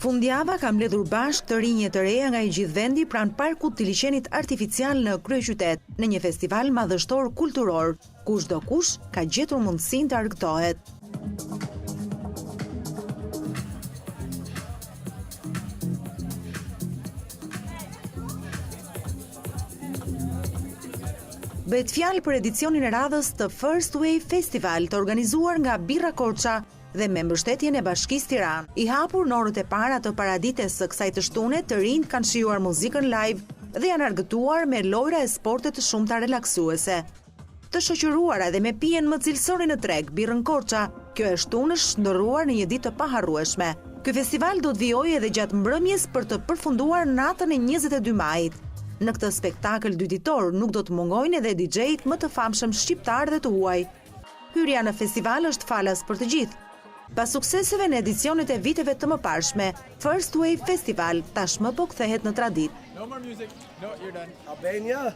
Fundjava ka mbledhur bashkë të rinje të reja nga i gjithë vendi pranë parkut të liçenit artificial në kryeqytet, në një festival madhështor kulturor, ku çdo kush ka gjetur mundësinë të argëtohet. Bëhet fjalë për edicionin e radhës të First Wave Festival të organizuar nga Birra Korça dhe me mbështetjen e Bashkisë Tiranë. I hapur në orët e para të paradites së kësaj të shtune, të rinjt kanë shijuar muzikën live dhe janë argëtuar me lojra e sporte të shumta relaksuese. Të shoqëruara dhe me pijen më cilësore në treg, Birrën Korça, kjo e shtunësh ndërruar në një ditë të paharrueshme. Ky festival do të vijojë edhe gjatë mbrëmjes për të përfunduar natën e 22 majit. Në këtë spektakël dy ditor nuk do të mungojnë edhe DJ-t më të famshëm shqiptar dhe të huaj. Hyrja në festival është falas për të gjithë. Pas sukseseve në edicionet e viteve të mëparshme, First Wave Festival tashmë po kthehet në traditë. No more music. No, you're done. Albania.